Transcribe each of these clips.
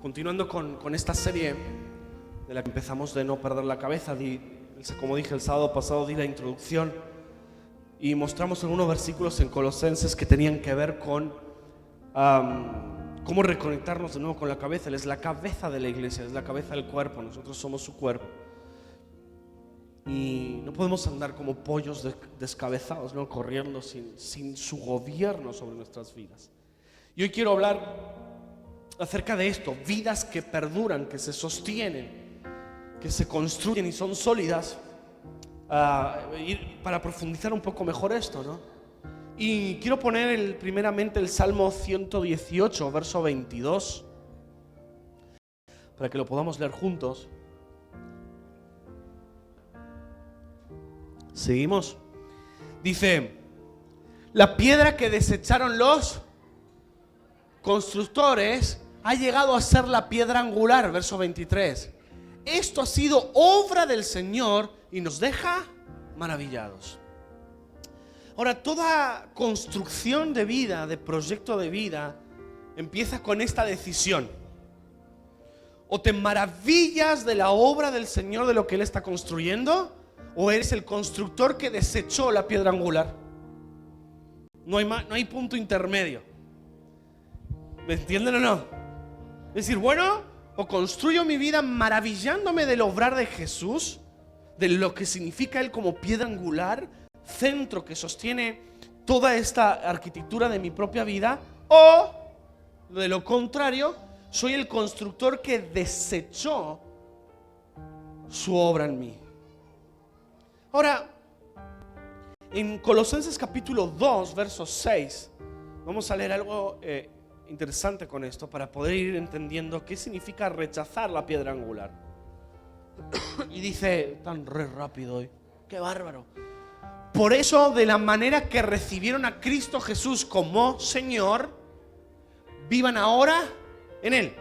Continuando con esta serie de la que empezamos de no perder la cabeza, como dije el sábado pasado, di la introducción y mostramos algunos versículos en Colosenses que tenían que ver con cómo reconectarnos de nuevo con la cabeza. Él es la cabeza de la iglesia, es la cabeza del cuerpo, nosotros somos su cuerpo. Y no podemos andar como pollos descabezados, ¿no? Corriendo sin su gobierno sobre nuestras vidas. Y hoy quiero hablar acerca de esto, vidas que perduran, que se sostienen, que se construyen y son sólidas, para profundizar un poco mejor esto, ¿no? Y quiero poner primeramente el Salmo 118, verso 22, para que lo podamos leer juntos. Seguimos. Dice: la piedra que desecharon los constructores ha llegado a ser la piedra angular, verso 23. Esto ha sido obra del Señor y nos deja maravillados. Ahora, toda construcción de vida, de proyecto de vida, empieza con esta decisión. O te maravillas de la obra del Señor, de lo que Él está construyendo, o eres el constructor que desechó la piedra angular. No hay punto intermedio. ¿Me entienden o no? Es decir, bueno, o construyo mi vida maravillándome del obrar de Jesús, de lo que significa Él como piedra angular, centro que sostiene toda esta arquitectura de mi propia vida, o de lo contrario, soy el constructor que desechó su obra en mí. Ahora, en Colosenses capítulo 2, verso 6, vamos a leer algo interesante con esto para poder ir entendiendo qué significa rechazar la piedra angular. Y dice, tan rápido hoy, qué bárbaro. Por eso, de la manera que recibieron a Cristo Jesús como Señor, vivan ahora en Él.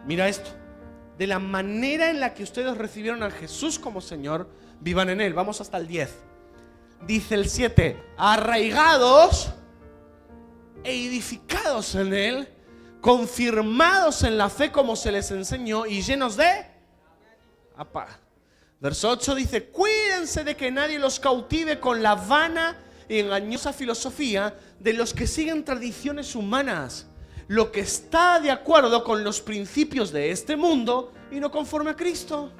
Mira esto. De la manera en la que ustedes recibieron a Jesús como Señor, vivan en Él. Vamos hasta el 10. Dice el 7. Arraigados e edificados en Él, confirmados en la fe como se les enseñó y llenos de Verso 8 dice: cuídense de que nadie los cautive con la vana y engañosa filosofía de los que siguen tradiciones humanas, lo que está de acuerdo con los principios de este mundo y no conforme a Cristo.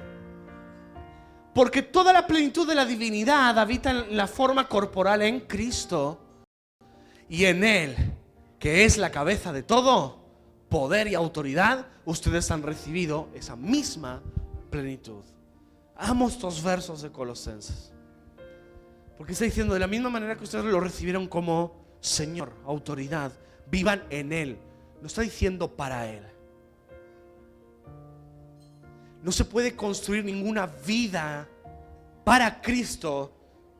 Porque toda la plenitud de la divinidad habita en la forma corporal en Cristo, y en Él, que es la cabeza de todo poder y autoridad, ustedes han recibido esa misma plenitud. Amo estos versos de Colosenses, porque está diciendo, de la misma manera que ustedes lo recibieron como Señor, autoridad, vivan en Él. No está diciendo para Él. No se puede construir ninguna vida para Cristo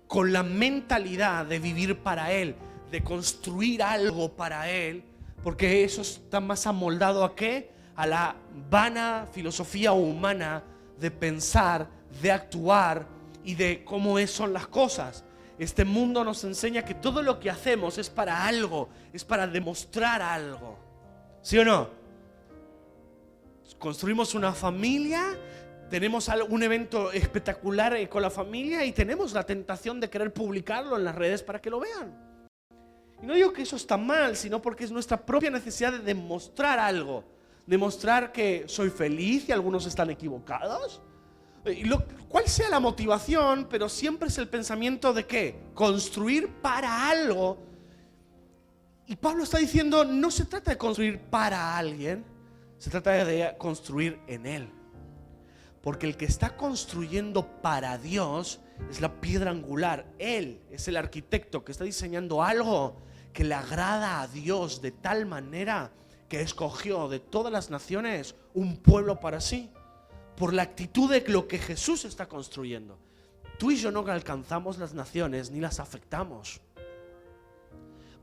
con la mentalidad de vivir para Él, de construir algo para Él, porque eso está más amoldado ¿a qué? A la vana filosofía humana de pensar, de actuar y de cómo son las cosas. Este mundo nos enseña que todo lo que hacemos es para algo, es para demostrar algo. ¿Sí o no? Construimos una familia, tenemos un evento espectacular con la familia y tenemos la tentación de querer publicarlo en las redes para que lo vean. Y no digo que eso está mal, sino porque es nuestra propia necesidad de demostrar algo. Demostrar que soy feliz y algunos están equivocados. Cuál sea la motivación, pero siempre es el pensamiento de ¿qué? Construir para algo. Y Pablo está diciendo, no se trata de construir para alguien, se trata de construir en Él. Porque el que está construyendo para Dios es la piedra angular. Él es el arquitecto que está diseñando algo que le agrada a Dios de tal manera que escogió de todas las naciones un pueblo para sí. Por la actitud de lo que Jesús está construyendo. Tú y yo no alcanzamos las naciones ni las afectamos.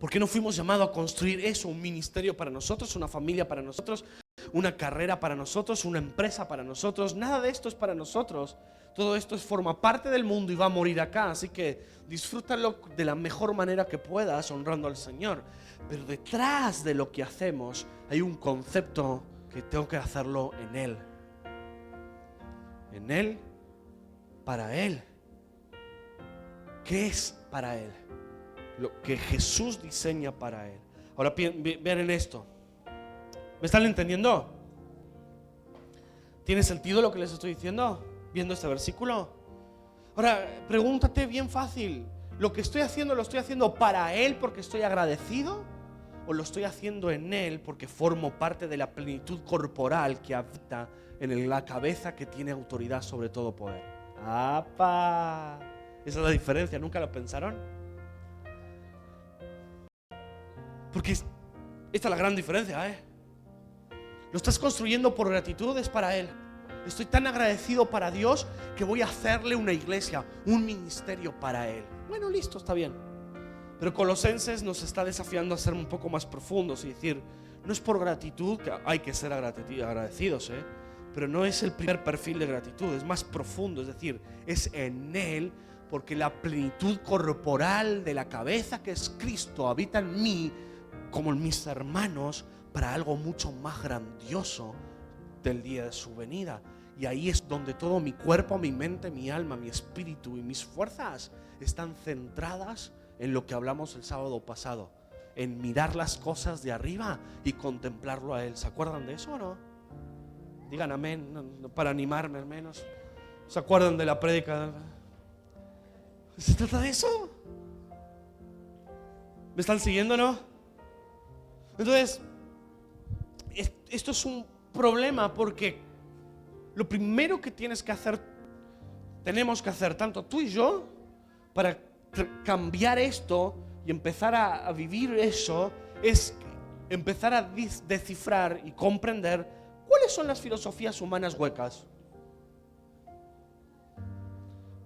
Porque no fuimos llamados a construir eso, un ministerio para nosotros, una familia para nosotros, una carrera para nosotros, una empresa para nosotros. Nada de esto es para nosotros. Todo esto forma parte del mundo y va a morir acá. Así que disfrútalo de la mejor manera que puedas, honrando al Señor. Pero detrás de lo que hacemos hay un concepto que tengo que hacerlo en Él. En Él, para Él. ¿Qué es para Él? Lo que Jesús diseña para Él. Ahora vean en esto. ¿Me están entendiendo? ¿Tiene sentido lo que les estoy diciendo? Viendo este versículo. Ahora, pregúntate bien fácil. ¿Lo que estoy haciendo lo estoy haciendo para Él porque estoy agradecido? ¿O lo estoy haciendo en Él porque formo parte de la plenitud corporal que habita en la cabeza que tiene autoridad sobre todo poder? ¡Apa! Esa es la diferencia, ¿nunca lo pensaron? Porque esta es la gran diferencia, Lo estás construyendo por gratitud, es para Él. Estoy tan agradecido para Dios que voy a hacerle una iglesia, un ministerio para Él. Bueno, listo, está bien. Pero Colosenses nos está desafiando a ser un poco más profundos y decir, no es por gratitud, que hay que ser agradecidos, pero no es el primer perfil de gratitud, es más profundo, es decir, es en Él, porque la plenitud corporal de la cabeza que es Cristo habita en mí, como en mis hermanos, para algo mucho más grandioso del día de su venida. Y ahí es donde todo mi cuerpo, mi mente, mi alma, mi espíritu y mis fuerzas están centradas en lo que hablamos el sábado pasado, en mirar las cosas de arriba y contemplarlo a Él. ¿Se acuerdan de eso o no? Digan amén, para animarme al menos. ¿Se acuerdan de la prédica? ¿Se trata de eso? ¿Me están siguiendo o no? Entonces, esto es un problema porque lo primero que tenemos que hacer, tanto tú y yo, para cambiar esto y empezar a vivir eso, es empezar a descifrar y comprender cuáles son las filosofías humanas huecas.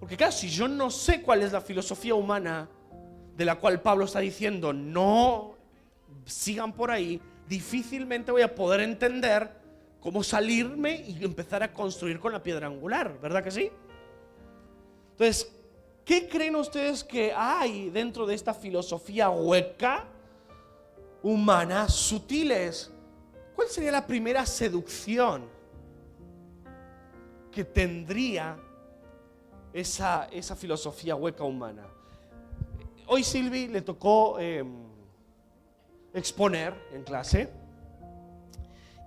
Porque claro, si yo no sé cuál es la filosofía humana de la cual Pablo está diciendo no sigan por ahí, difícilmente voy a poder entender cómo salirme y empezar a construir con la piedra angular, ¿verdad que sí? Entonces, ¿qué creen ustedes que hay dentro de esta filosofía hueca, humana, sutiles? ¿Cuál sería la primera seducción que tendría esa filosofía hueca humana? Hoy Silvi le tocó exponer en clase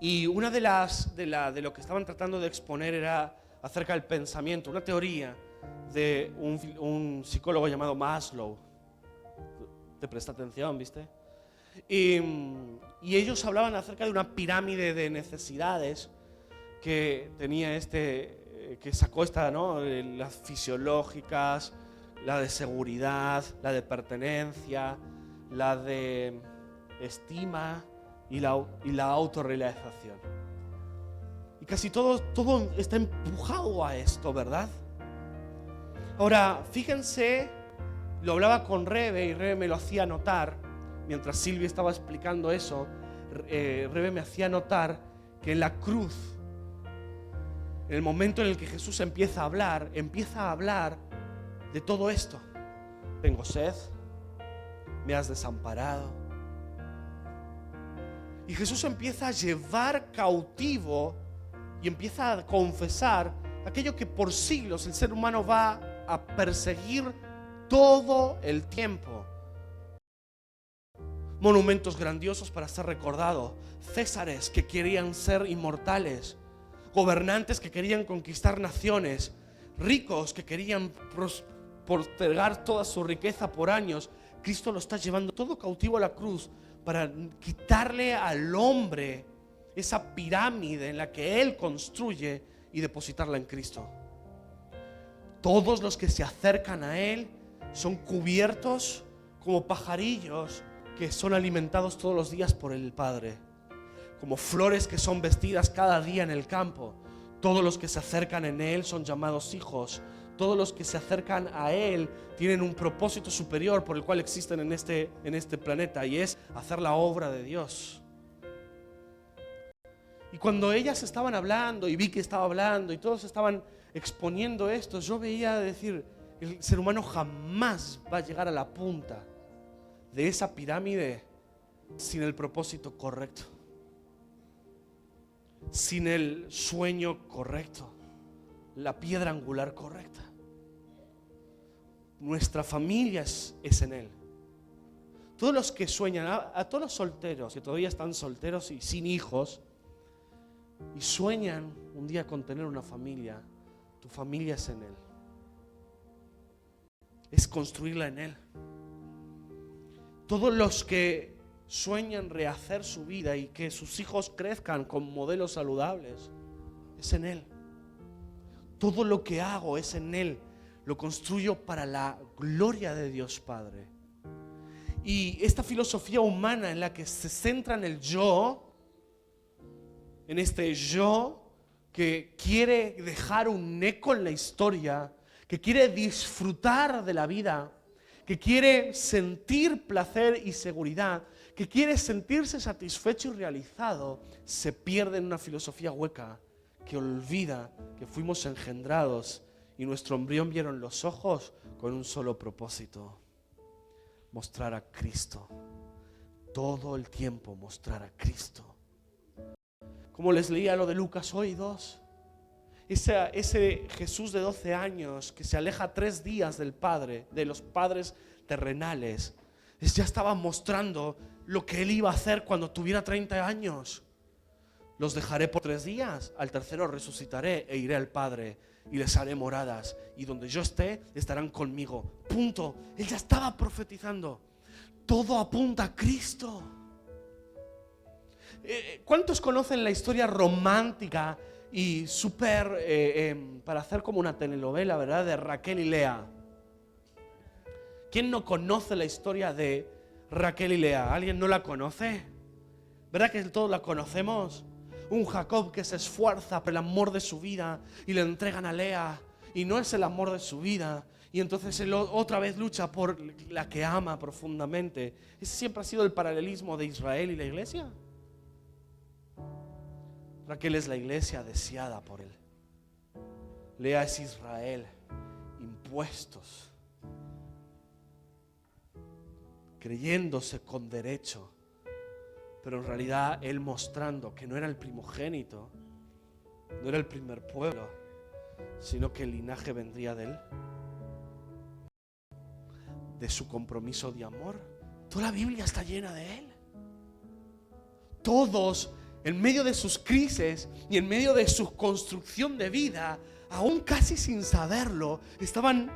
y una de lo que estaban tratando de exponer era acerca del pensamiento, una teoría de un psicólogo llamado Maslow. ¿Te presta atención, viste? Y ellos hablaban acerca de una pirámide de necesidades que tenía que sacó ¿no? Las fisiológicas, la de seguridad, la de pertenencia, la de estima y la autorrealización. Y casi todo está empujado a esto, ¿verdad? Ahora, fíjense, lo hablaba con Rebe y Rebe me lo hacía notar, mientras Silvia estaba explicando eso, Rebe me hacía notar que en la cruz, en el momento en el que Jesús empieza a hablar de todo esto. Tengo sed, me has desamparado. Y Jesús empieza a llevar cautivo y empieza a confesar aquello que por siglos el ser humano va a perseguir todo el tiempo. Monumentos grandiosos para ser recordados, césares que querían ser inmortales, gobernantes que querían conquistar naciones, ricos que querían postergar toda su riqueza por años. Cristo lo está llevando todo cautivo a la cruz para quitarle al hombre esa pirámide en la que Él construye y depositarla en Cristo. Todos los que se acercan a Él son cubiertos como pajarillos que son alimentados todos los días por el Padre, como flores que son vestidas cada día en el campo. Todos los que se acercan en Él son llamados hijos. Todos los que se acercan a Él tienen un propósito superior por el cual existen en este planeta, y es hacer la obra de Dios. Y cuando ellas estaban hablando y Vicky estaba hablando y todos estaban exponiendo esto, yo veía decir, el ser humano jamás va a llegar a la punta de esa pirámide sin el propósito correcto. sin el sueño correcto, la piedra angular correcta. Nuestra familia es en Él. Todos los que sueñan, a todos los solteros que todavía están solteros y sin hijos, y sueñan un día con tener una familia, tu familia es en Él. Es construirla en Él. Todos los que sueñan rehacer su vida y que sus hijos crezcan con modelos saludables, es en Él. Todo lo que hago es en Él. Lo construyo para la gloria de Dios Padre. Y esta filosofía humana en la que se centra en el yo, en este yo que quiere dejar un eco en la historia, que quiere disfrutar de la vida, que quiere sentir placer y seguridad, que quiere sentirse satisfecho y realizado, se pierde en una filosofía hueca que olvida que fuimos engendrados y nuestro embrión vieron los ojos con un solo propósito: mostrar a Cristo. Todo el tiempo mostrar a Cristo. Como les leía lo de Lucas hoy 2. Ese Jesús de 12 años que se aleja 3 días del Padre, de los padres terrenales, ya estaba mostrando lo que Él iba a hacer cuando tuviera 30 años. Los dejaré por 3 días, al tercero resucitaré e iré al Padre y les haré moradas, y donde yo esté, estarán conmigo. Punto. Él ya estaba profetizando. Todo apunta a Cristo. ¿Cuántos conocen la historia romántica y súper, para hacer como una telenovela, ¿verdad?, de Raquel y Lea? ¿Quién no conoce la historia de Raquel y Lea? ¿Alguien no la conoce? ¿Verdad que todos la conocemos? Un Jacob que se esfuerza por el amor de su vida y le entregan a Lea y no es el amor de su vida, y entonces él otra vez lucha por la que ama profundamente. Ese siempre ha sido el paralelismo de Israel y la iglesia. Raquel es la iglesia deseada por él. Lea es Israel, impuestos, creyéndose con derecho, pero en realidad él mostrando que no era el primogénito, no era el primer pueblo, sino que el linaje vendría de él, de su compromiso de amor. Toda la Biblia está llena de él. Todos, en medio de sus crisis y en medio de su construcción de vida, aún casi sin saberlo, estaban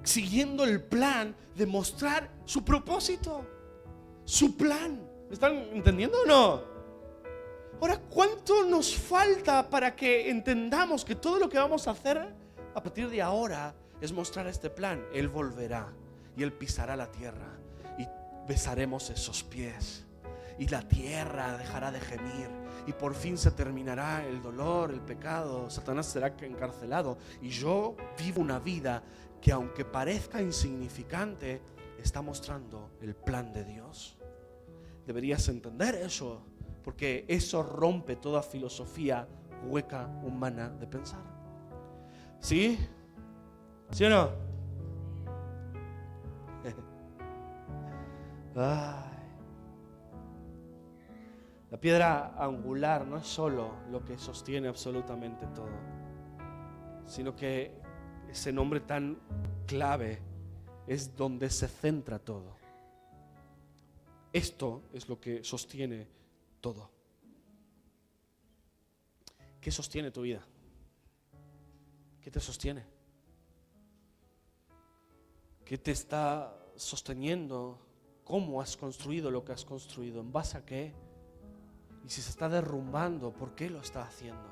siguiendo el plan de mostrar su propósito, su plan. ¿Me están entendiendo o no? Ahora, ¿cuánto nos falta para que entendamos que todo lo que vamos a hacer a partir de ahora es mostrar este plan? Él volverá y Él pisará la tierra y besaremos esos pies y la tierra dejará de gemir y por fin se terminará el dolor, el pecado. Satanás será encarcelado y yo vivo una vida que, aunque parezca insignificante, está mostrando el plan de Dios. Deberías entender eso, porque eso rompe toda filosofía hueca humana de pensar. ¿Sí? ¿Sí o no? Ay. La piedra angular no es solo lo que sostiene absolutamente todo, sino que ese nombre tan clave es donde se centra todo. Esto es lo que sostiene todo. ¿Qué sostiene tu vida? ¿Qué te sostiene? ¿Qué te está sosteniendo? ¿Cómo has construido lo que has construido? ¿En base a qué? Y si se está derrumbando, ¿por qué lo está haciendo?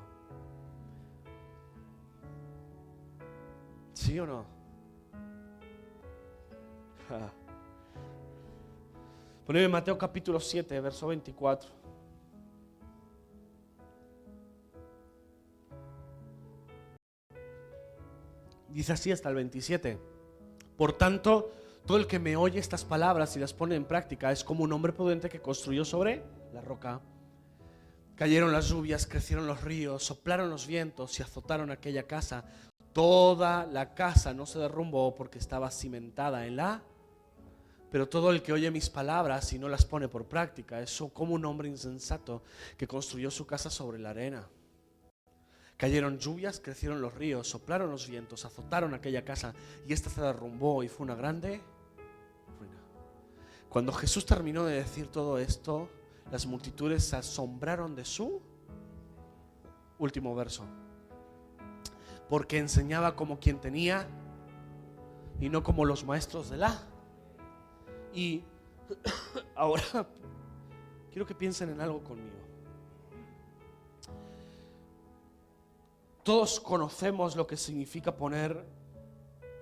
¿Sí o no? Poneme Mateo capítulo 7, verso 24. Dice así hasta el 27. Por tanto, todo el que me oye estas palabras y las pone en práctica es como un hombre prudente que construyó sobre la roca. Cayeron las lluvias, crecieron los ríos, soplaron los vientos y azotaron aquella casa. Toda la casa no se derrumbó porque estaba cimentada en la... Pero todo el que oye mis palabras y no las pone por práctica es como un hombre insensato que construyó su casa sobre la arena. Cayeron lluvias, crecieron los ríos, soplaron los vientos, azotaron aquella casa y ésta se derrumbó y fue una grande ruina. Cuando Jesús terminó de decir todo esto, las multitudes se asombraron de su último verso, porque enseñaba como quien tenía y no como los maestros de la. Y ahora quiero que piensen en algo conmigo. Todos conocemos lo que significa poner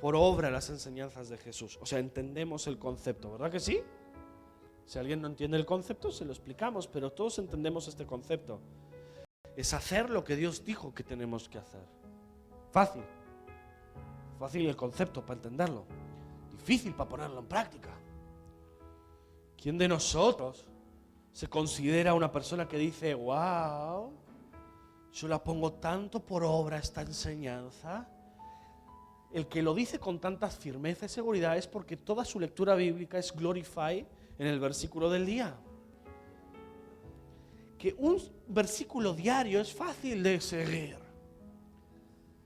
por obra las enseñanzas de Jesús. O sea, entendemos el concepto, ¿verdad que sí? Si alguien no entiende el concepto, se lo explicamos, pero todos entendemos este concepto. Es hacer lo que Dios dijo que tenemos que hacer. Fácil. Fácil el concepto para entenderlo. Difícil para ponerlo en práctica. ¿Quién de nosotros se considera una persona que dice, wow, yo la pongo tanto por obra esta enseñanza? El que lo dice con tanta firmeza y seguridad es porque toda su lectura bíblica es glorify en el versículo del día. Que un versículo diario es fácil de seguir,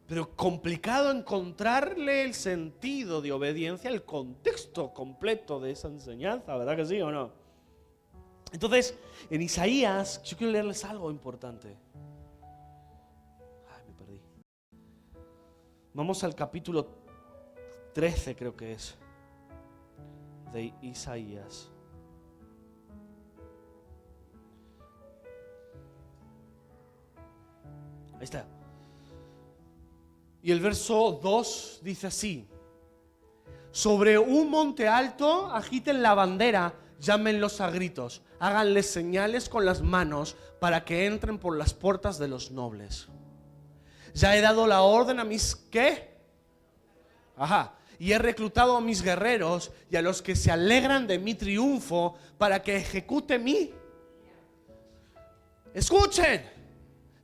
pero complicado encontrarle el sentido de obediencia, el contexto completo de esa enseñanza, ¿verdad que sí o no? Entonces, en Isaías, yo quiero leerles algo importante. Ay, me perdí. Vamos al capítulo 13, creo que es, de Isaías. Ahí está. Y el verso 2 dice así: sobre un monte alto agiten la bandera, llámenlos a gritos, háganles señales con las manos para que entren por las puertas de los nobles. Ya he dado la orden a mis ¿qué? Y he reclutado a mis guerreros y a los que se alegran de mi triunfo para que ejecute mi. Escuchen.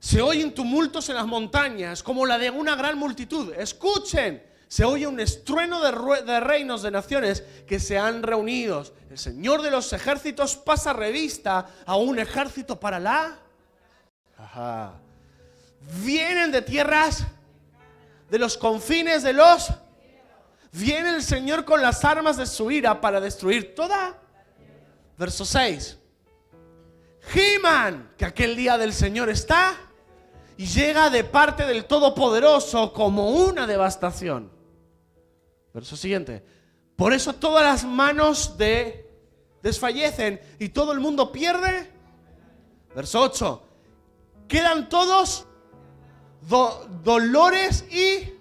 Se oyen tumultos en las montañas como la de una gran multitud. Escuchen. Se oye un estruendo de reinos, de naciones que se han reunido. El Señor de los ejércitos pasa revista a un ejército para la. Vienen de tierras, de los confines de los. Viene el Señor con las armas de su ira para destruir toda. Verso 6. Giman, que aquel día del Señor está y llega de parte del Todopoderoso como una devastación. Verso siguiente. Por eso todas las manos desfallecen y todo el mundo pierde. Verso 8. Quedan todos dolores y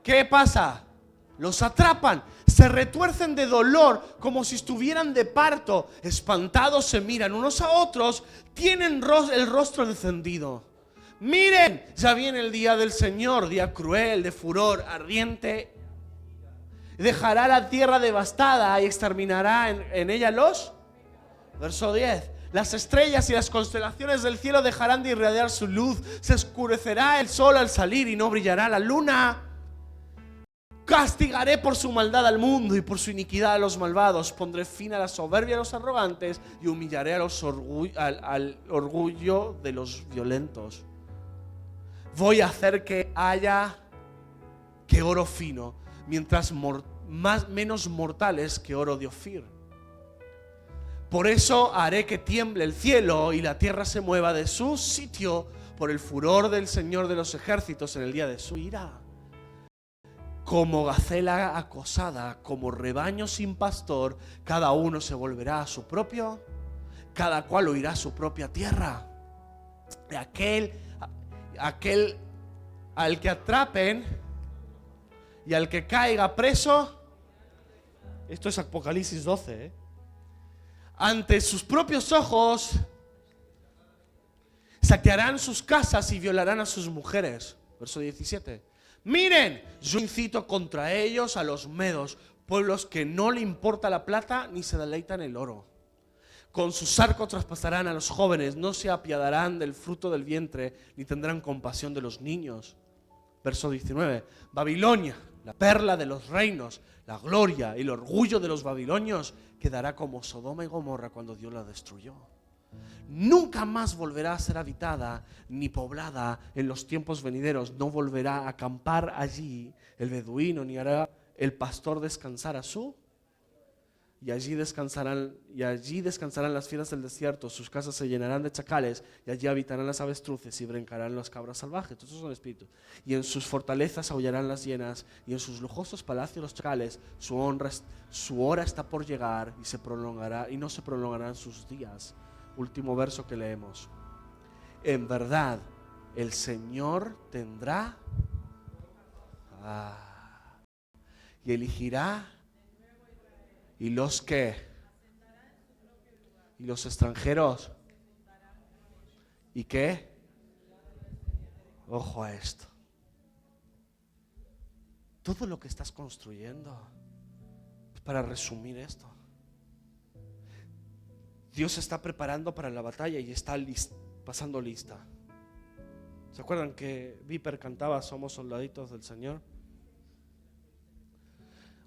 ¿qué pasa? Los atrapan, se retuercen de dolor como si estuvieran de parto. Espantados se miran unos a otros, tienen el rostro encendido. Miren, ya viene el día del Señor, día cruel, de furor ardiente. Dejará la tierra devastada y exterminará en ella los. Verso 10. Las estrellas y las constelaciones del cielo dejarán de irradiar su luz. Se oscurecerá el sol al salir y no brillará la luna. Castigaré por su maldad al mundo y por su iniquidad a los malvados. Pondré fin a la soberbia de los arrogantes y humillaré al orgullo de los violentos. Voy a hacer que haya que oro fino, mientras menos mortales que oro de Ofir. Por eso haré que tiemble el cielo y la tierra se mueva de su sitio por el furor del Señor de los ejércitos en el día de su ira. Como gacela acosada, como rebaño sin pastor, cada uno se volverá a su propio, cada cual oirá a su propia tierra. Aquel al que atrapen y al que caiga preso, esto es Apocalipsis 12, ante sus propios ojos saquearán sus casas y violarán a sus mujeres. Verso 17. Miren, yo incito contra ellos a los medos, pueblos que no le importa la plata ni se deleitan el oro. Con sus arcos traspasarán a los jóvenes, no se apiadarán del fruto del vientre, ni tendrán compasión de los niños. Verso 19. Babilonia, la perla de los reinos, la gloria y el orgullo de los babilonios, quedará como Sodoma y Gomorra cuando Dios la destruyó. Nunca más volverá a ser habitada ni poblada en los tiempos venideros. No volverá a acampar allí el beduino, ni hará el pastor descansar a su. Y allí descansarán las fieras del desierto. Sus casas se llenarán de chacales, y allí habitarán las avestruces y brincarán las cabras salvajes. Todos esos son espíritus. Y en sus fortalezas aullarán las hienas, y en sus lujosos palacios los chacales. Su hora está por llegar, y se prolongará, y no se prolongarán sus días. Último verso que leemos. En verdad, el Señor tendrá y elegirá. ¿Y los qué? ¿Y los extranjeros? ¿Y qué? Ojo a esto. Todo lo que estás construyendo, para resumir esto, Dios se está preparando para la batalla y está pasando lista. ¿Se acuerdan que Viper cantaba "Somos soldaditos del Señor"?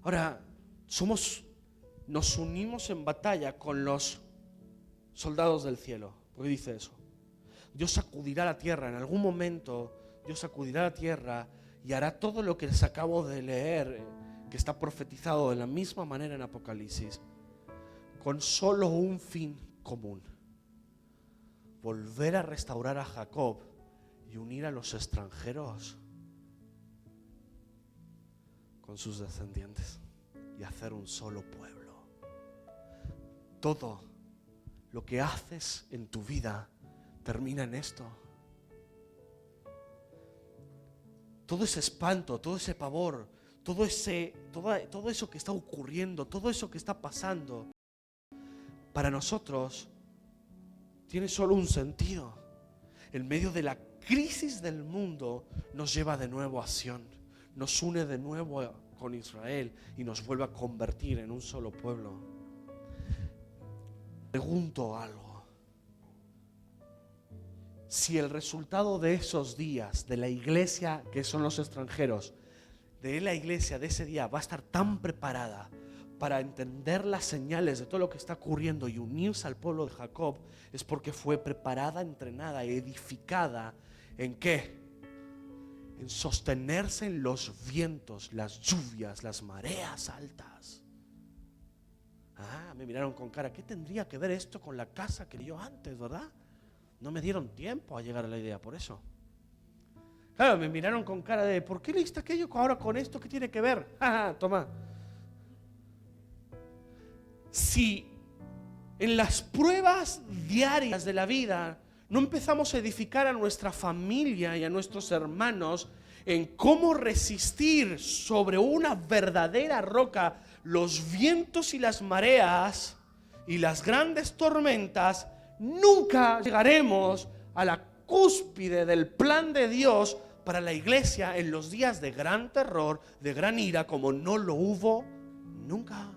Ahora, nos unimos en batalla con los soldados del cielo, porque dice eso. Dios sacudirá la tierra, en algún momento Dios sacudirá la tierra y hará todo lo que les acabo de leer, que está profetizado de la misma manera en Apocalipsis, con solo un fin común: volver a restaurar a Jacob y unir a los extranjeros con sus descendientes y hacer un solo pueblo. Todo lo que haces en tu vida termina en esto. Todo ese espanto, todo ese pavor, todo eso que está ocurriendo, todo eso que está pasando, para nosotros tiene solo un sentido. En medio de la crisis del mundo nos lleva de nuevo a Sión, nos une de nuevo con Israel y nos vuelve a convertir en un solo pueblo. Pregunto algo: si el resultado de esos días, de la iglesia que son los extranjeros, de la iglesia de ese día va a estar tan preparada para entender las señales de todo lo que está ocurriendo y unirse al pueblo de Jacob, es porque fue preparada, entrenada, edificada ¿en qué? En sostenerse en los vientos, las lluvias, las mareas altas. Me miraron con cara: ¿qué tendría que ver esto con la casa que yo antes, verdad? No me dieron tiempo a llegar a la idea, por eso. Claro, me miraron con cara de: ¿por qué leíste aquello ahora con esto? ¿Qué tiene que ver? Toma. Si en las pruebas diarias de la vida no empezamos a edificar a nuestra familia y a nuestros hermanos en cómo resistir sobre una verdadera roca los vientos y las mareas y las grandes tormentas, nunca llegaremos a la cúspide del plan de Dios para la iglesia en los días de gran terror, de gran ira, como no lo hubo nunca.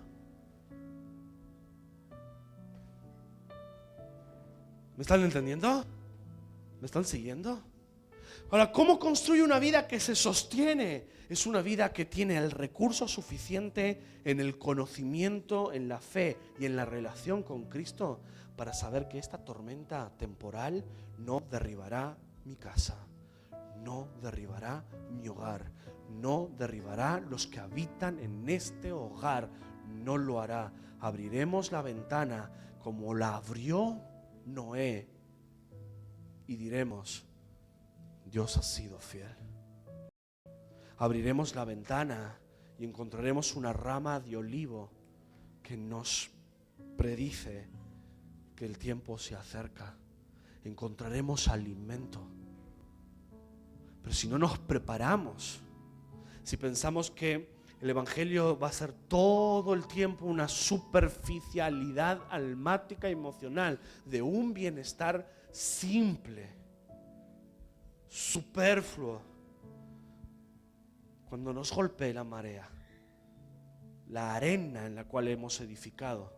¿Me están entendiendo? ¿Me están siguiendo? Ahora, ¿cómo construye una vida que se sostiene? Es una vida que tiene el recurso suficiente en el conocimiento, en la fe y en la relación con Cristo para saber que esta tormenta temporal no derribará mi casa, no derribará mi hogar, no derribará los que habitan en este hogar, no lo hará. Abriremos la ventana como la abrió Noé y diremos: Dios ha sido fiel. Abriremos la ventana y encontraremos una rama de olivo que nos predice que el tiempo se acerca. Encontraremos alimento. Pero si no nos preparamos, si pensamos que el evangelio va a ser todo el tiempo una superficialidad almática, emocional, de un bienestar simple, superfluo, cuando nos golpee la marea, la arena en la cual hemos edificado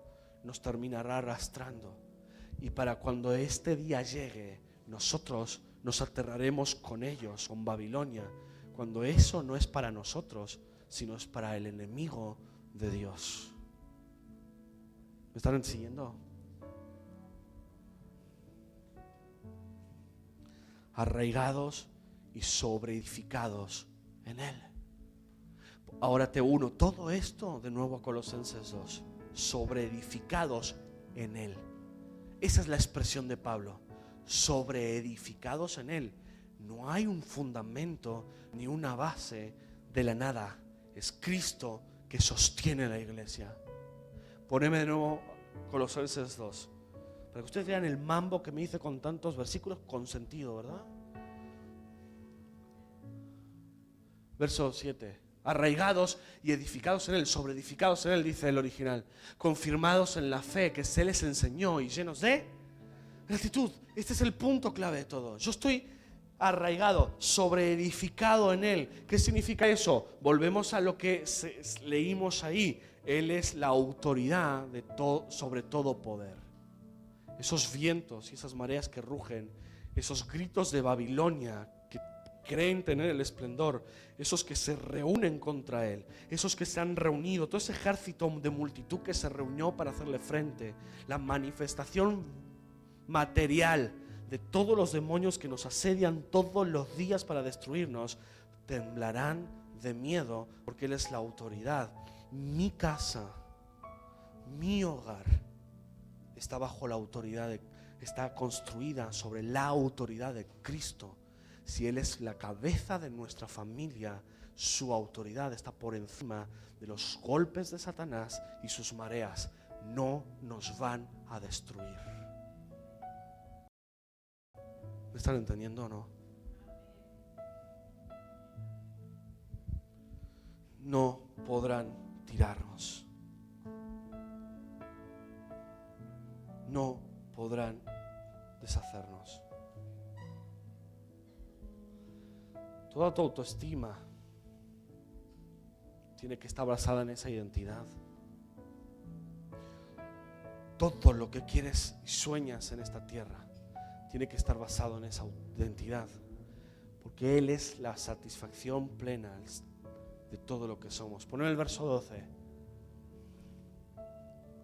nos terminará arrastrando, y para cuando este día llegue, nosotros nos aterraremos con ellos, con Babilonia, cuando eso no es para nosotros, sino es para el enemigo de Dios. ¿Me están siguiendo? arraigados y sobreedificados en Él. Ahora te uno todo esto de nuevo a Colosenses 2, sobreedificados en Él. Esa es la expresión de Pablo, sobreedificados en Él. No hay un fundamento ni una base de la nada, es Cristo que sostiene la iglesia. Poneme de nuevo Colosenses 2, para que ustedes vean el mambo que me hice con tantos versículos con sentido, ¿verdad? Verso 7. Arraigados y edificados en Él, sobreedificados en Él, dice el original, confirmados en la fe que Él les enseñó y llenos de gratitud. Este es el punto clave de todo. Yo estoy arraigado, sobreedificado en Él. ¿Qué significa eso? Volvemos a lo que leímos ahí. Él es la autoridad de sobre todo poder. Esos vientos y esas mareas que rugen, esos gritos de Babilonia que creen tener el esplendor, esos que se reúnen contra Él, esos que se han reunido, todo ese ejército de multitud que se reunió para hacerle frente, la manifestación material de todos los demonios que nos asedian todos los días para destruirnos, temblarán de miedo porque Él es la autoridad. Mi casa, mi hogar está bajo la autoridad está construida sobre la autoridad de Cristo. Si Él es la cabeza de nuestra familia, su autoridad está por encima de los golpes de Satanás y sus mareas. No nos van a destruir. ¿Me están entendiendo o no? No podrán tirarnos. No podrán deshacernos. Toda tu autoestima tiene que estar basada en esa identidad. Todo lo que quieres y sueñas en esta tierra tiene que estar basado en esa identidad, porque Él es la satisfacción plena de todo lo que somos. Poner el verso 12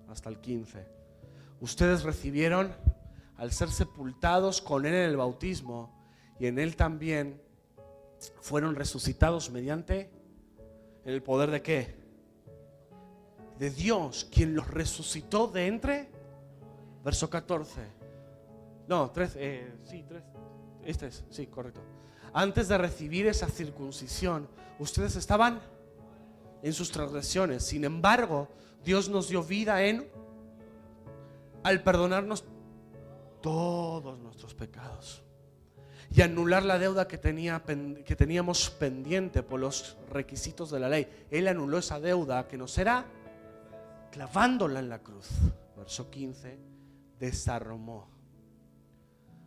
hasta el 15. Ustedes recibieron al ser sepultados con Él en el bautismo, y en Él también fueron resucitados mediante el poder de ¿qué? De Dios, quien los resucitó de entre. Verso 14. No, 13. Sí, 13. Este es, sí, correcto. Antes de recibir esa circuncisión, ustedes estaban en sus transgresiones. Sin embargo, Dios nos dio vida al perdonarnos todos nuestros pecados y anular la deuda que teníamos pendiente por los requisitos de la ley. Él anuló esa deuda que nos era clavándola en la cruz. Verso 15. Desarmó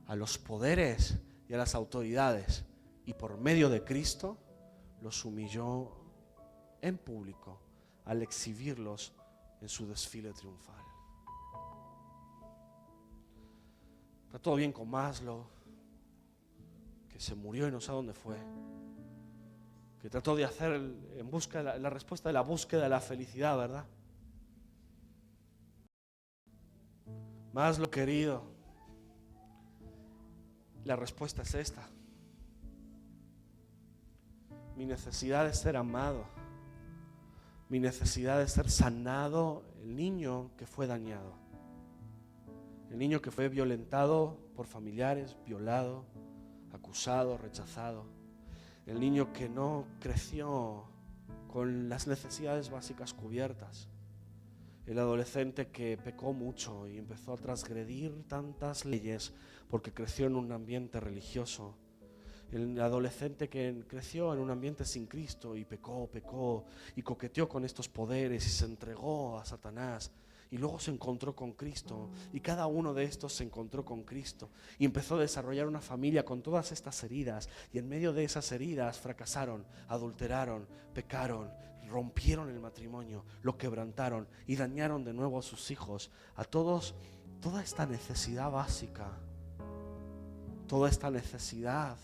a los poderes y a las autoridades, y por medio de Cristo los humilló en público al exhibirlos en su desfile triunfal. Está todo bien con Maslow, que se murió y no sabe dónde fue, que trató de hacer en busca de la respuesta de la búsqueda de la felicidad, ¿verdad? Maslow, querido, la respuesta es esta: mi necesidad de ser amado, mi necesidad de ser sanado, el niño que fue dañado, el niño que fue violentado por familiares, violado, acusado, rechazado, el niño que no creció con las necesidades básicas cubiertas, el adolescente que pecó mucho y empezó a transgredir tantas leyes porque creció en un ambiente religioso, el adolescente que creció en un ambiente sin Cristo y pecó y coqueteó con estos poderes y se entregó a Satanás y luego se encontró con Cristo, y cada uno de estos se encontró con Cristo y empezó a desarrollar una familia con todas estas heridas, y en medio de esas heridas fracasaron, adulteraron, pecaron, rompieron el matrimonio, lo quebrantaron y dañaron de nuevo a sus hijos. A todos, toda esta necesidad básica, toda esta necesidad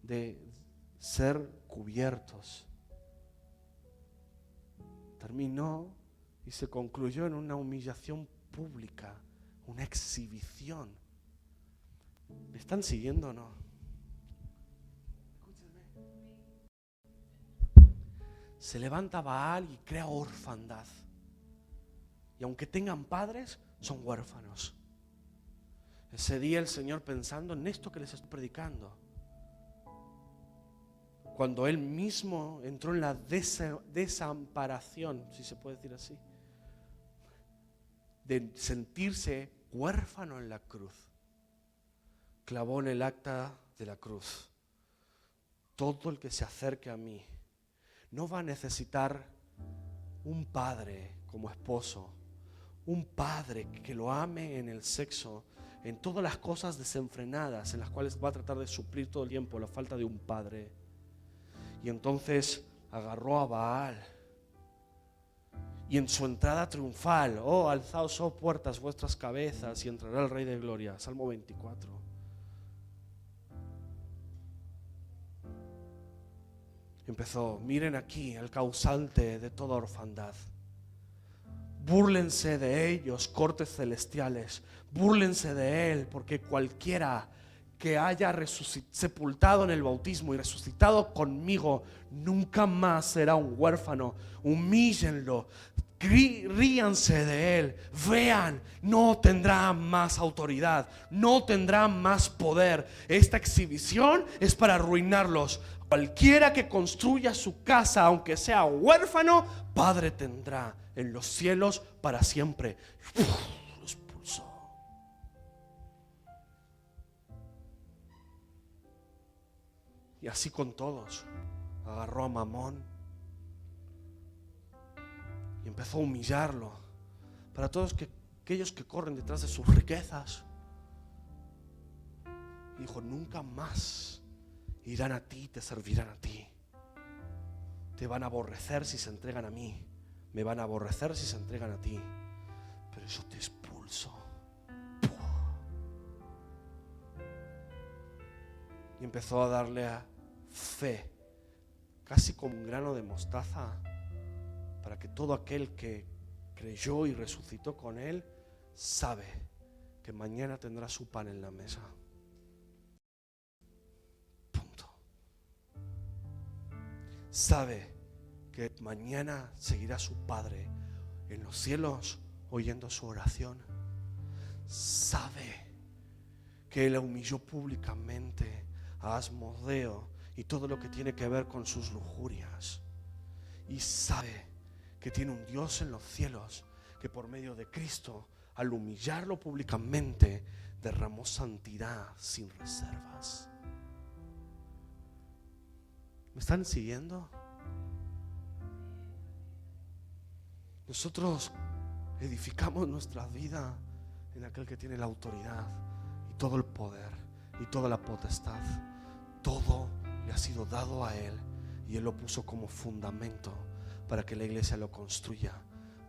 de ser cubiertos, terminó y se concluyó en una humillación pública, una exhibición. ¿Me están siguiendo o no? se levanta Baal y crea orfandad. Y aunque tengan padres, son huérfanos. Ese día el Señor, pensando en esto que les estoy predicando, cuando Él mismo entró en la desamparación, si se puede decir así, de sentirse huérfano en la cruz, clavó en el acta de la cruz: todo el que se acerque a mí no va a necesitar un padre como esposo, un padre que lo ame en el sexo, en todas las cosas desenfrenadas en las cuales va a tratar de suplir todo el tiempo la falta de un padre. Y entonces agarró a Baal y en su entrada triunfal: oh, alzaos, oh puertas, vuestras cabezas, y entrará el Rey de Gloria. Salmo 24. Empezó: miren aquí el causante de toda orfandad. Búrlense de ellos, cortes celestiales. Búrlense de él, porque cualquiera que haya sepultado en el bautismo y resucitado conmigo nunca más será un huérfano. Humíllenlo, ríanse de él. Vean, no tendrá más autoridad, no tendrá más poder. Esta exhibición es para arruinarlos. Cualquiera que construya su casa, aunque sea huérfano, padre tendrá en los cielos para siempre. Lo expulsó. Y así con todos. Agarró a Mamón y empezó a humillarlo. Para todos aquellos que corren detrás de sus riquezas. Y dijo: nunca más irán a ti, te servirán a ti. Te van a aborrecer si se entregan a mí. Me van a aborrecer si se entregan a ti. Pero yo te expulso. Y empezó a darle fe, casi como un grano de mostaza, para que todo aquel que creyó y resucitó con él sabe que mañana tendrá su pan en la mesa. Punto. Sabe que mañana seguirá su Padre en los cielos oyendo su oración. Sabe que él humilló públicamente a Asmodeo y todo lo que tiene que ver con sus lujurias. Y sabe que tiene un Dios en los cielos que por medio de Cristo, al humillarlo públicamente, derramó santidad sin reservas. ¿Me están siguiendo? Nosotros edificamos nuestra vida en aquel que tiene la autoridad y todo el poder y toda la potestad. Todo le ha sido dado a Él y Él lo puso como fundamento para que la iglesia lo construya,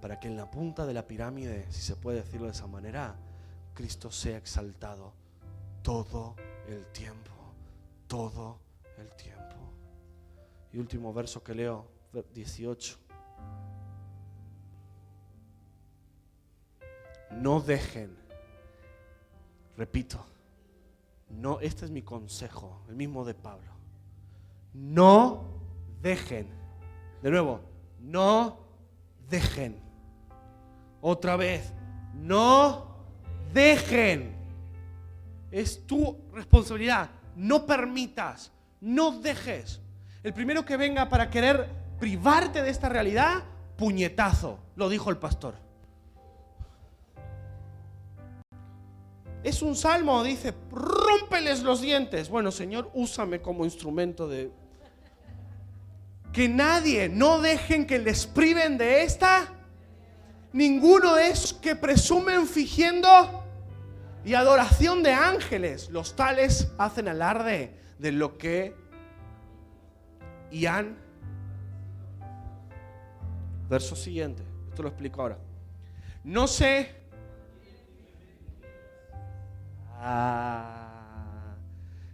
para que en la punta de la pirámide, si se puede decirlo de esa manera, Cristo sea exaltado todo el tiempo, todo el tiempo. Y último verso que leo, 18. No dejen, repito, no, este es mi consejo, el mismo de Pablo. No dejen, de nuevo, no dejen. Otra vez, no dejen. Es tu responsabilidad. No permitas, no dejes. El primero que venga para querer privarte de esta realidad, puñetazo, lo dijo el pastor. Es un salmo, dice: rómpeles los dientes. Bueno, Señor, úsame como instrumento de... Que nadie, no dejen que les priven de esta. Ninguno de esos que presumen fingiendo y adoración de ángeles. Los tales hacen alarde de lo que y han. Verso siguiente, esto lo explico ahora. No sé.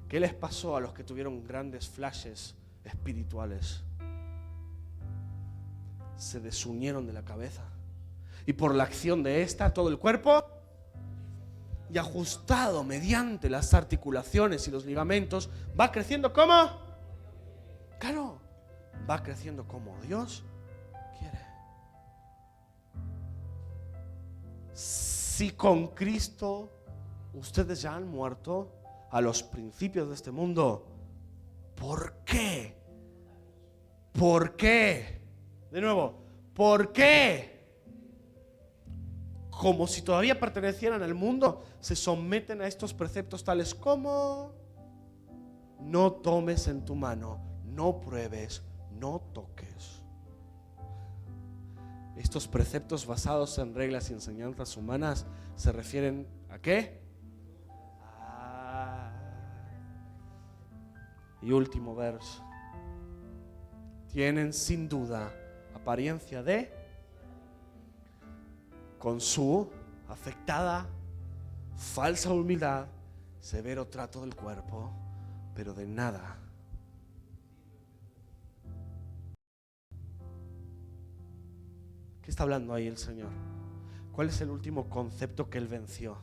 ¿Qué les pasó a los que tuvieron grandes flashes espirituales? Se desunieron de la cabeza y por la acción de esta todo el cuerpo, y ajustado mediante las articulaciones y los ligamentos, va creciendo. ¿Cómo? Claro, va creciendo como Dios quiere. Si con Cristo ustedes ya han muerto a los principios de este mundo, ¿por qué? ¿Por qué? De nuevo, ¿por qué? Como si todavía pertenecieran al mundo, se someten a estos preceptos tales como: no tomes en tu mano, no pruebes, no toques. Estos preceptos basados en reglas y enseñanzas humanas se refieren ¿a qué? Y último verso. Tienen sin duda apariencia de, con su afectada, falsa humildad, severo trato del cuerpo, pero de nada. ¿Qué está hablando ahí el Señor? ¿Cuál es el último concepto que Él venció?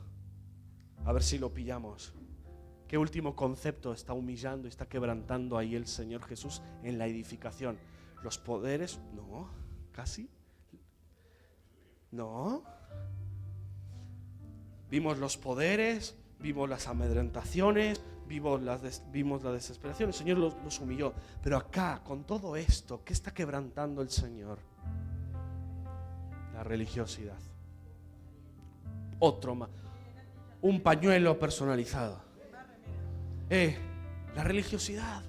A ver si lo pillamos. ¿Qué último concepto está humillando y está quebrantando ahí el Señor Jesús en la edificación? ¿Los poderes? No, casi. No. Vimos los poderes, vimos las amedrentaciones, vimos la desesperación. El Señor los humilló. Pero acá, con todo esto, ¿qué está quebrantando el Señor? La religiosidad. Un pañuelo personalizado. La religiosidad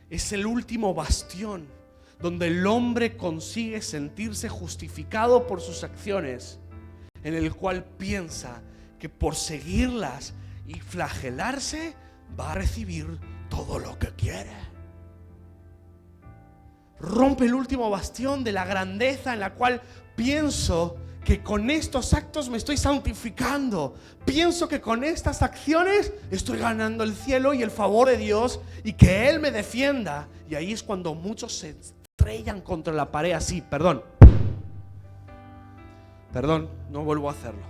es el último bastión donde el hombre consigue sentirse justificado por sus acciones, en el cual piensa que por seguirlas y flagelarse va a recibir todo lo que quiere. Rompe el último bastión de la grandeza en la cual pienso que con estos actos me estoy santificando. Pienso que con estas acciones estoy ganando el cielo y el favor de Dios y que Él me defienda. Y ahí es cuando muchos se estrellan contra la pared así. Perdón, no vuelvo a hacerlo.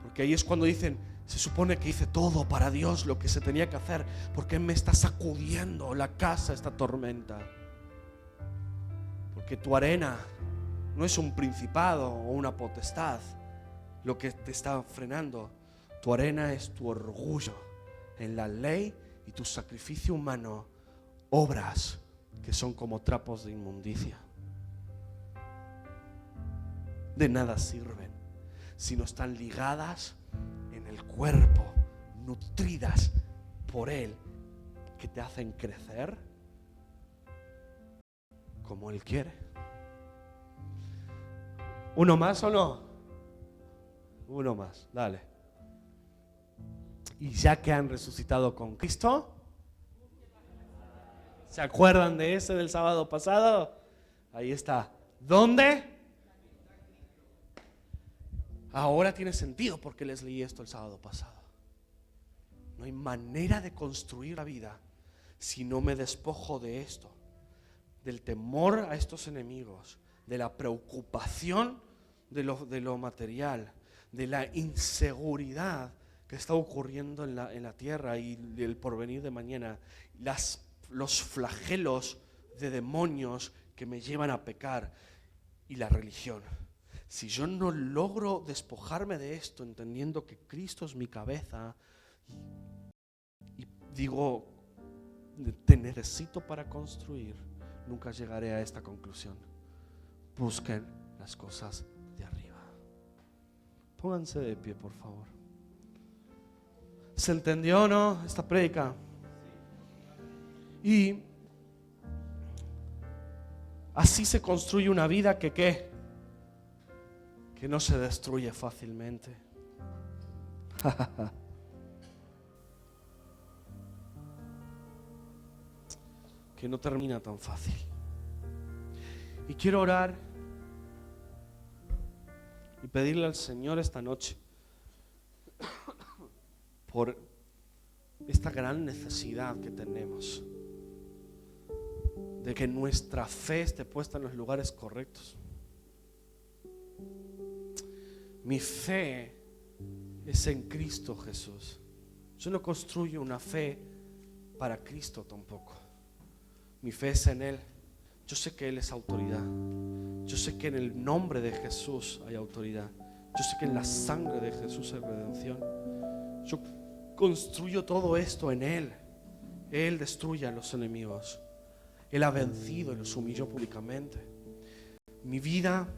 Porque ahí es cuando dicen: se supone que hice todo para Dios lo que se tenía que hacer. ¿Por qué me está sacudiendo la casa esta tormenta? Porque tu arena no es un principado o una potestad lo que te está frenando. Tu arena es tu orgullo en la ley y tu sacrificio humano, obras que son como trapos de inmundicia. De nada sirven si no están ligadas en el cuerpo, nutridas por Él, que te hacen crecer como Él quiere. ¿Uno más o no? Uno más, dale. Y ya que han resucitado con Cristo, ¿se acuerdan de ese del sábado pasado? Ahí está. ¿Dónde? Ahora tiene sentido porque les leí esto el sábado pasado. No hay manera de construir la vida si no me despojo de esto, del temor a estos enemigos, de la preocupación de lo material, de la inseguridad que está ocurriendo en la tierra y el porvenir de mañana, los flagelos de demonios que me llevan a pecar y la religión. Si yo no logro despojarme de esto, entendiendo que Cristo es mi cabeza, y digo, te necesito para construir, nunca llegaré a esta conclusión. Busquen las cosas de arriba. Pónganse de pie, por favor. ¿Se entendió o no esta prédica? Y así se construye una vida que ¿qué? Que no se destruye fácilmente. Que no termina tan fácil. Y quiero orar y pedirle al Señor esta noche por esta gran necesidad que tenemos de que nuestra fe esté puesta en los lugares correctos. Mi fe es en Cristo Jesús. Yo no construyo una fe para Cristo tampoco. Mi fe es en Él. Yo sé que Él es autoridad. Yo sé que en el nombre de Jesús hay autoridad. Yo sé que en la sangre de Jesús hay redención. Yo construyo todo esto en Él. Él destruye a los enemigos. Él ha vencido y los humilló públicamente. Mi vida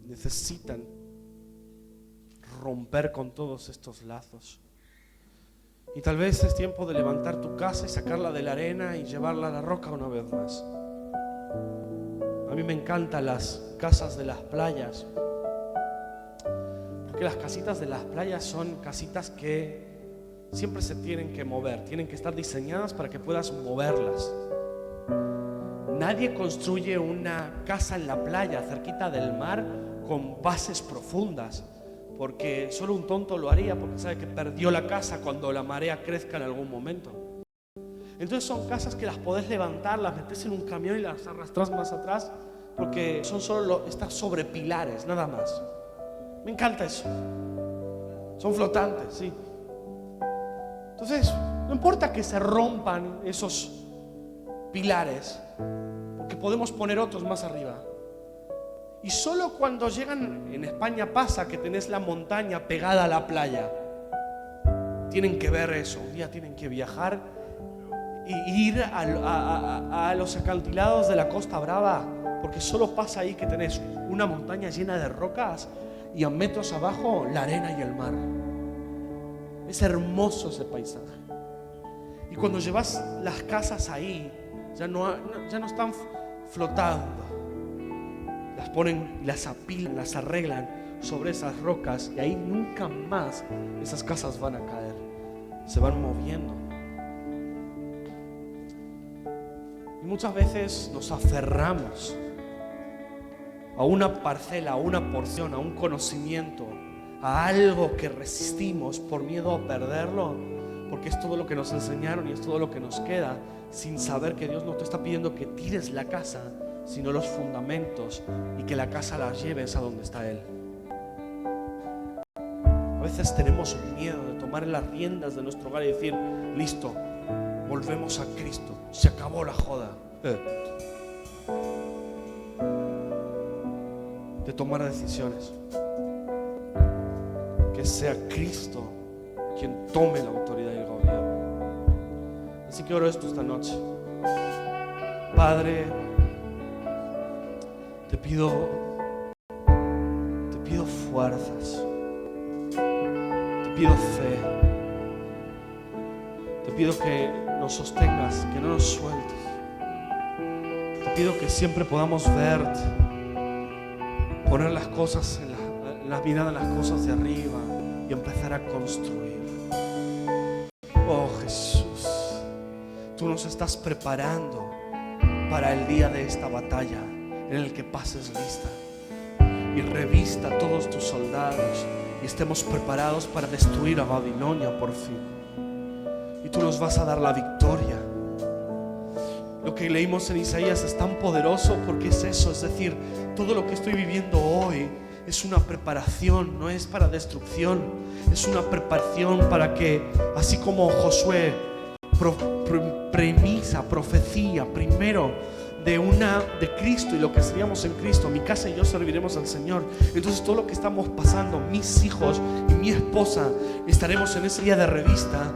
necesita romper con todos estos lazos. Y tal vez es tiempo de levantar tu casa y sacarla de la arena y llevarla a la roca una vez más. A mí me encantan las casas de las playas, porque las casitas de las playas son casitas que siempre se tienen que mover, tienen que estar diseñadas para que puedas moverlas. Nadie construye una casa en la playa, cerquita del mar, con bases profundas, porque solo un tonto lo haría, porque sabe que perdió la casa cuando la marea crezca en algún momento. Entonces son casas que las podés levantar, las metes en un camión y las arrastras más atrás, porque son solo estas sobre pilares, nada más. Me encanta eso. Son flotantes, sí. Entonces, no importa que se rompan esos pilares, porque podemos poner otros más arriba. Y solo cuando llegan, en España pasa que tenés la montaña pegada a la playa. Tienen que ver eso. Un día tienen que viajar y ir a los acantilados de la Costa Brava, porque solo pasa ahí que tenés una montaña llena de rocas y a metros abajo la arena y el mar. Es hermoso ese paisaje. Y cuando llevas las casas ahí, ya no están flotando. Las ponen y las apilan, las arreglan sobre esas rocas, y ahí nunca más esas casas van a caer. Se van moviendo. Y muchas veces nos aferramos a una parcela, a una porción, a un conocimiento, a algo que resistimos por miedo a perderlo, porque es todo lo que nos enseñaron y es todo lo que nos queda, sin saber que Dios no te está pidiendo que tires la casa, sino los fundamentos, y que la casa la lleves a donde está Él. A veces tenemos miedo de tomar las riendas de nuestro hogar y decir: listo, volvemos a Cristo, se acabó la joda. De tomar decisiones. Que sea Cristo quien tome la autoridad y el gobierno. Así que oro esto esta noche. Padre, te pido fuerzas, te pido fe, te pido que nos sostengas, que no nos sueltes. Te pido que siempre podamos verte, poner las cosas en la mirada en las cosas de arriba y empezar a construir. Oh Jesús, tú nos estás preparando para el día de esta batalla, en el que pases lista y revista a todos tus soldados y estemos preparados para destruir a Babilonia por fin. Y tú nos vas a dar la victoria. Lo que leímos en Isaías es tan poderoso, porque es eso, es decir, todo lo que estoy viviendo hoy es una preparación, no es para destrucción, es una preparación para que, así como Josué profecía primero de Cristo y lo que seríamos en Cristo, mi casa y yo serviremos al Señor. Entonces todo lo que estamos pasando, mis hijos y mi esposa, estaremos en ese día de revista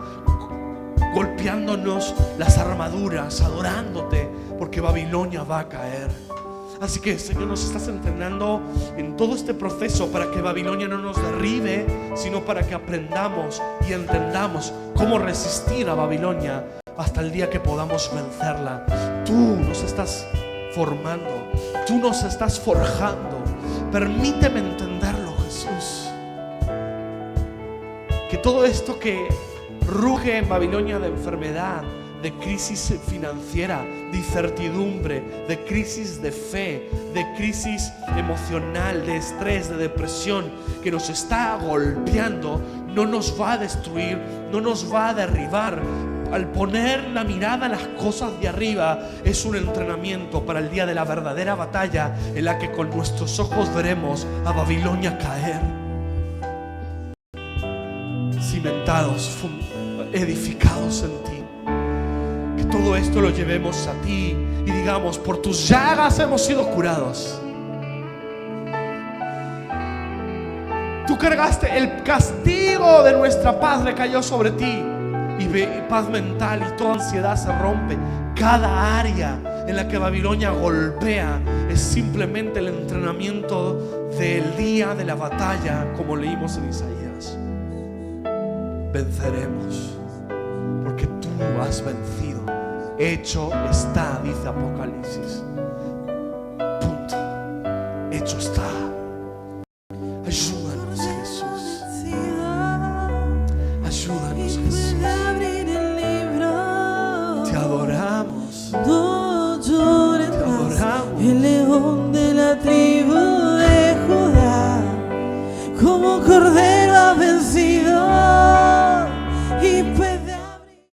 golpeándonos las armaduras, adorándote, porque Babilonia va a caer. Así que, Señor, nos estás entrenando en todo este proceso para que Babilonia no nos derribe, sino para que aprendamos y entendamos cómo resistir a Babilonia hasta el día que podamos vencerla. Tú nos estás formando, tú nos estás forjando. Permíteme entenderlo, Jesús. Que todo esto que ruge en Babilonia de enfermedad, de crisis financiera, de incertidumbre, de crisis de fe, de crisis emocional, de estrés, de depresión, que nos está golpeando, no nos va a destruir, no nos va a derribar. Al poner la mirada en las cosas de arriba, es un entrenamiento para el día de la verdadera batalla, en la que con nuestros ojos veremos a Babilonia caer, cimentados, edificados en ti. todo esto lo llevemos a ti y digamos: por tus llagas hemos sido curados. Tú cargaste el castigo de nuestra paz, recayó sobre ti, y paz mental, y toda ansiedad se rompe. Cada área en la que Babilonia golpea es simplemente el entrenamiento del día de la batalla, como leímos en Isaías. Venceremos porque tú has vencido. Hecho está, dice Apocalipsis. Punto. Hecho está. Ayúdanos, Jesús. Ayúdanos, Jesús. Te adoramos. Te adoramos. El león de la tribu de Judá, como cordero ha vencido y